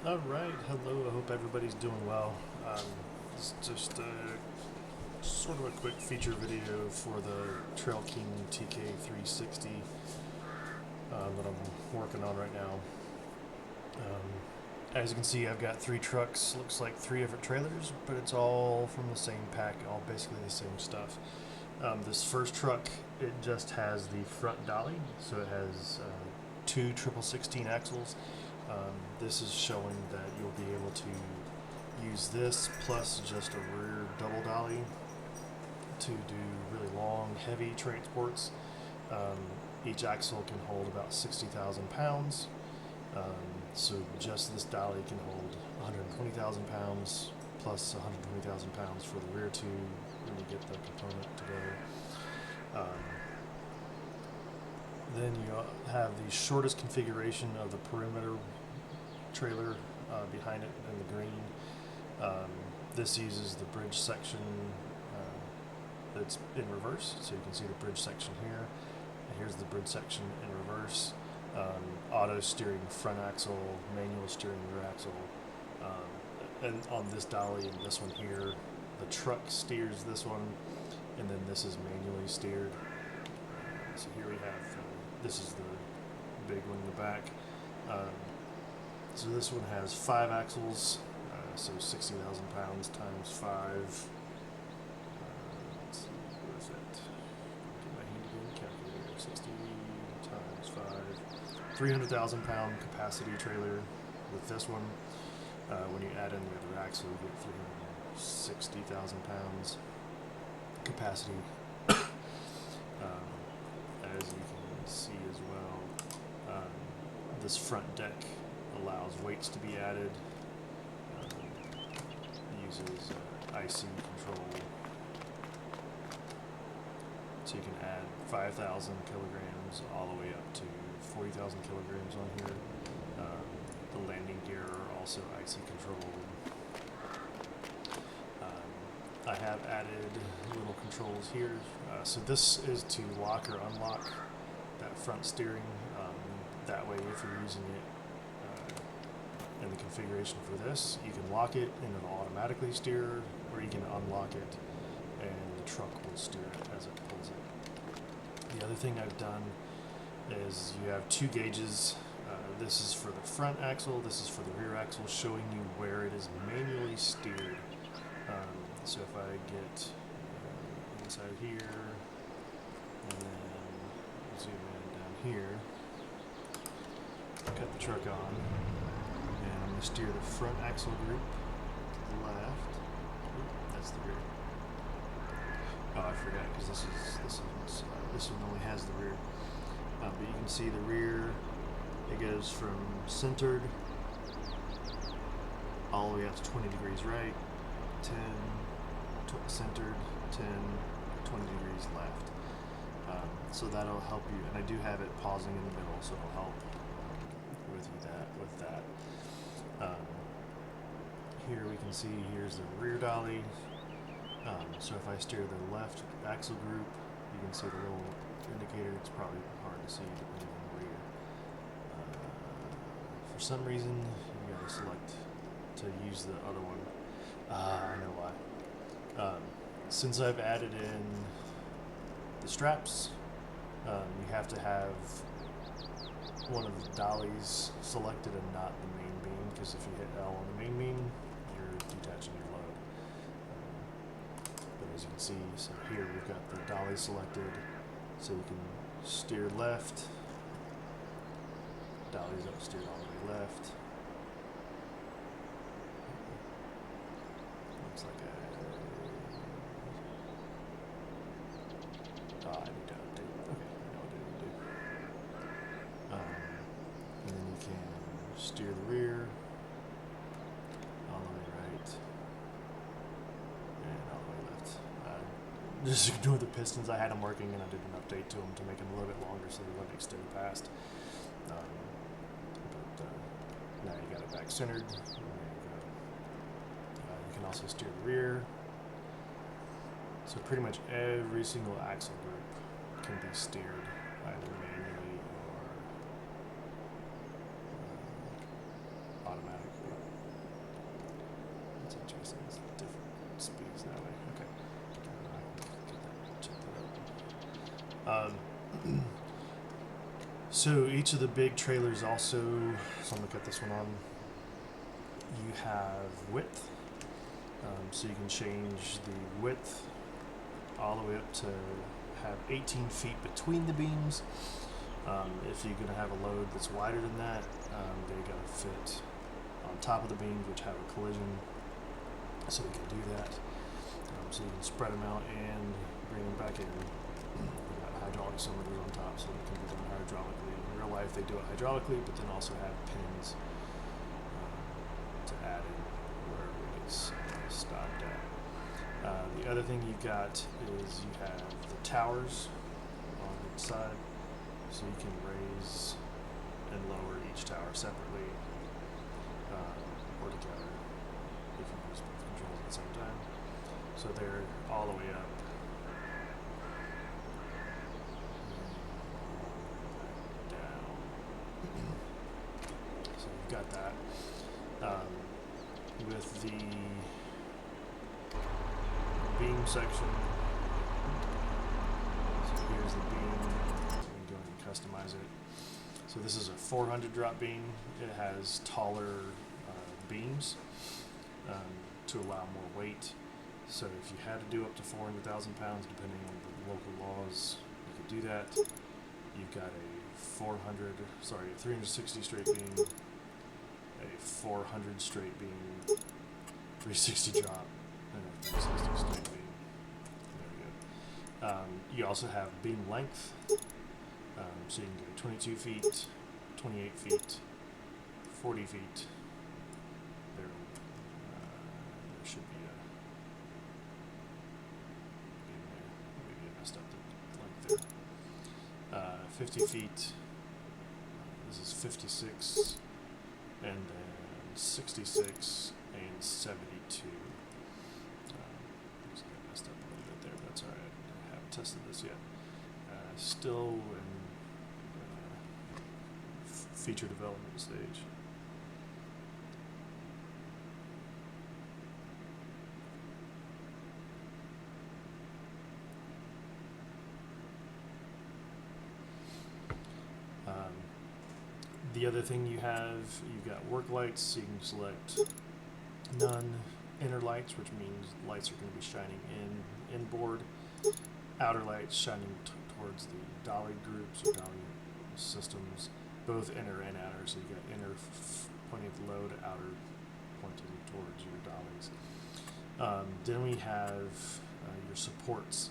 All right, hello. I hope everybody's doing well. It's just sort of a quick feature video for the Trail King TK360 that I'm working on right now. As you can see, I've got 3 trucks. Looks like 3 different trailers, but it's all from the same pack, all basically the same stuff. This first truck, it just has the front dolly, so it has 2 triple 16 axles. This is showing that you'll be able to use this plus just a rear double dolly to do really long, heavy transports. Each axle can hold about 60,000 pounds. So just this dolly can hold 120,000 pounds plus 120,000 pounds for the rear two when you get the component together. Then you have the shortest configuration of the perimeter trailer behind it in the green. This uses the bridge section that's in reverse, so you can see the bridge section here. And here's the bridge section in reverse. Auto steering front axle, manual steering rear axle. And on this dolly and this one here, the truck steers this one, and then this is manually steered. So here we have, this is the big one in the back. So this one has 5 axles, so 60,000 pounds times 5. Let's see, what is it? Get my handy dandy calculator. 60 times 5. 300,000 pound capacity trailer with this one. When you add in the other axle, you get 360,000 pounds capacity. As you can see as well, this front deck allows weights to be added, uses IC control, so you can add 5,000 kilograms all the way up to 40,000 kilograms on here. The landing gear are also IC controlled. I have added little controls here. So this is to lock or unlock that front steering. That way, if you're using it in the configuration for this, you can lock it and it'll automatically steer, or you can unlock it and the truck will steer it as it pulls it. The other thing I've done is you have 2 gauges. This is for the front axle, this is for the rear axle, showing you where it is manually steered. So if I get inside here, and then zoom in down here, cut the truck on, and I'm going to steer the front axle group to the left. Oop, that's the rear. Oh, I forgot, because this one only has the rear. But you can see the rear. It goes from centered all the way up to 20 degrees right, 10 centered, 10, 20 degrees left. So that'll help you, and I do have it pausing in the middle, so it'll help with that. Here we can see, here's the rear dolly. So if I steer the left axle group, you can see the little indicator. It's probably hard to see depending on the rear. For some reason, you gotta select to use the other one. I know why. Since I've added in the straps, you have to have one of the dollies selected and not the main beam, because if you hit L on the main beam, you're detaching your load. But as you can see, so here we've got the dolly selected, so you can steer left, dolly's up steered all the way left. Looks like I need to update. Okay, I know what I need to do. And then you can steer the rear all the way right and all the way left. Just ignore the pistons. I had them working and I did an update to them to make them a little bit longer so they wouldn't extend past. Now you got it back centered. You can also steer the rear. So pretty much every single axle group can be steered either manually or automatically. speeds that way. Okay. Check that out. So each of the big trailers also, so I'm going to cut this one on, you have width. So you can change the width all the way up to have 18 feet between the beams. If you're going to have a load that's wider than that, they got to fit on top of the beams, which have a collision, so we can do that. So you can spread them out and bring them back in. We've got hydraulic cylinders on top, so it can be done hydraulically. In real life, they do it hydraulically, but then also have pins to add in wherever it gets stopped at. The other thing you got is you have the towers on each side, so you can raise and lower each tower separately or together if you use both controls at the same time. So they're all the way up. Down. So you've got that. With the beam section, so here's the beam. So we can go ahead and customize it. So this is a 400 drop beam. It has taller beams to allow more weight. So if you had to do up to 400,000 pounds, depending on the local laws, you could do that. You've got a 360 straight beam, a 400 straight beam, 360 drop, and a 360 straight beam. There we go. You also have beam length, so you can go 22 feet, 28 feet, 40 feet. There should be a beam there. Maybe I messed up the length there. 50 feet. This is 56, and then 66 and 72. Looks like I messed up a little bit there, but that's alright. I haven't tested this yet. Still in feature development stage. The other thing you've got work lights, so you can select none, inner lights, which means lights are going to be shining inboard, outer lights shining towards the dolly groups or dolly systems, both inner and outer, so you got inner pointing at the load, outer pointing towards your dollies. Then we have your supports.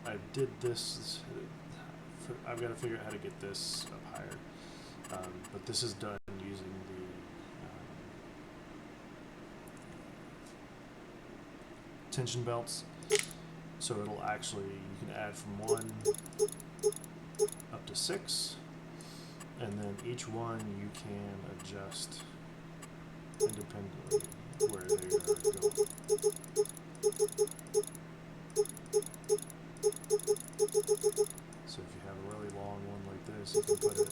I did this. I've got to figure out how to get this up higher, but this is done using the tension belts. So it'll actually, you can add from 1 up to 6, and then each one you can adjust independently where they are going. So if you have a really long one like this, you can put it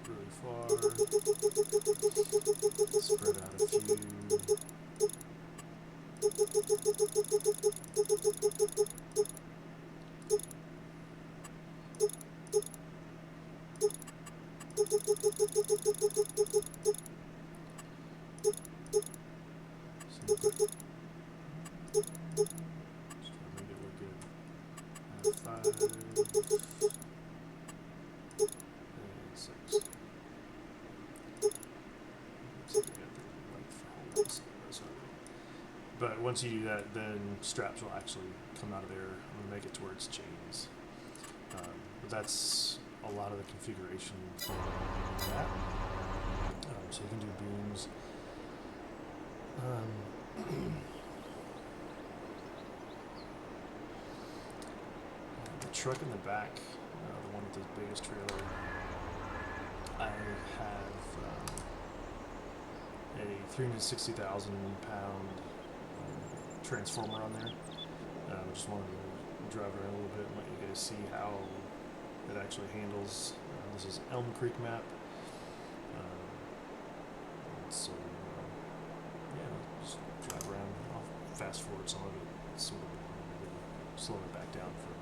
really far, spread out a few. But once you do that, then straps will actually come out of there. I'm going to make it to where it's chains. But that's a lot of the configuration for that. So you can do beams. The truck in the back, the one with the biggest trailer, I have a 360,000 pound transformer on there. I just wanted to drive around a little bit and let you guys see how it actually handles. This is Elm Creek map. It's fast forward some of it, sort of slow it back down for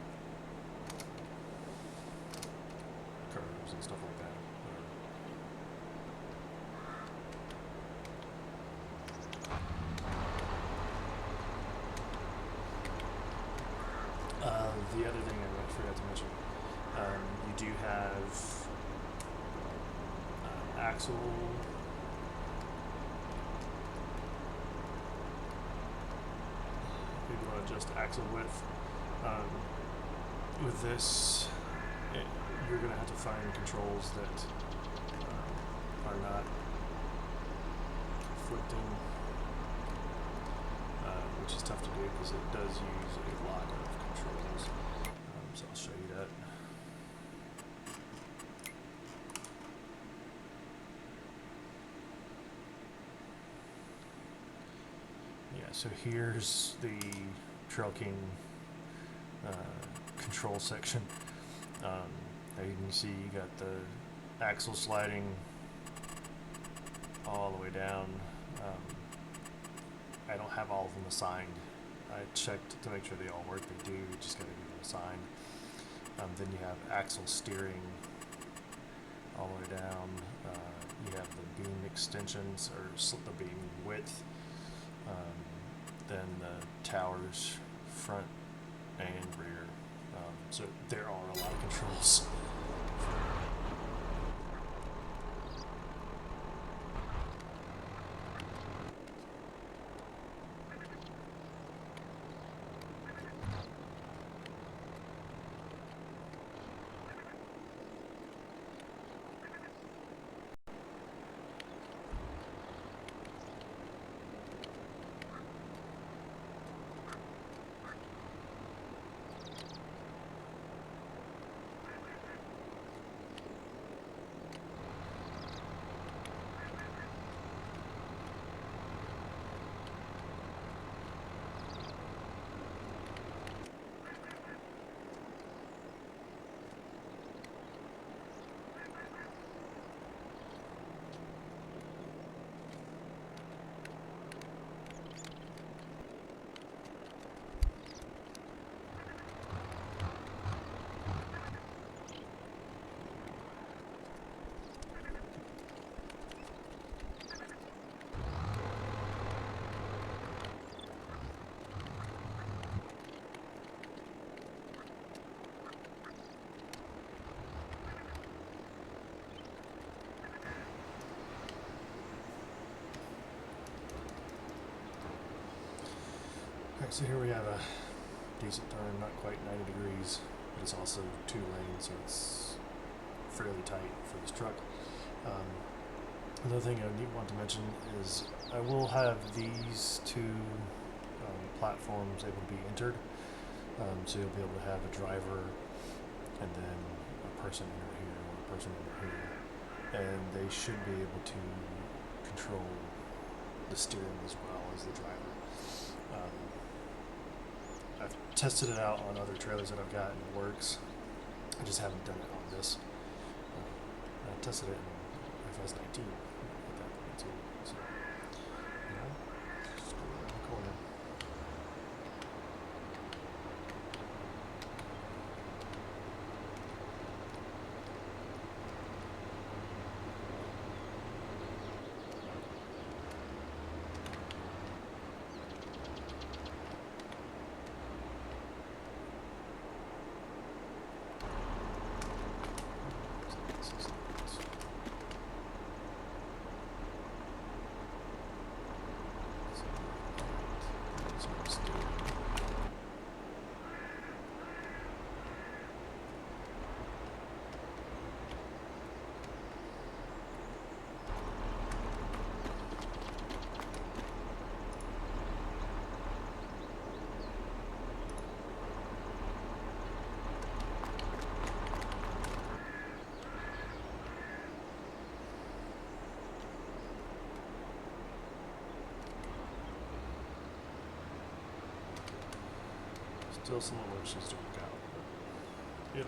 curves and stuff like that. The other thing I forgot to mention, you do have axle maybe want to adjust axle width. With this, you're going to have to find controls that are not conflicting, which is tough to do because it does use a lot of controls. So I'll show you that. Yeah, so here's the Trail King control section. There you can see you got the axle sliding all the way down. I don't have all of them assigned. I checked to make sure they all work. They do. You just got to get them assigned. Then you have axle steering all the way down. You have the beam extensions, or the beam width. Then the towers, front and rear. So there are a lot of controls. Alright, so here we have a decent turn, not quite 90 degrees, but it's also 2 lanes, so it's fairly tight for this truck. Another thing I want to mention is I will have these 2 platforms able to be entered, so you'll be able to have a driver and then a person enter here or a person enter here, and they should be able to control the steering as well as the driver. I've tested it out on other trailers that I've got and it works. I just haven't done it on this. I tested it in FS22 at that point too. So, just go around the corner. Still some emotions to work out, but yep.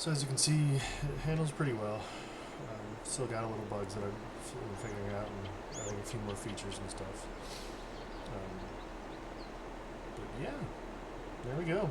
So as you can see, it handles pretty well. Still got a little bugs that I'm figuring out and adding a few more features and stuff. But yeah, there we go.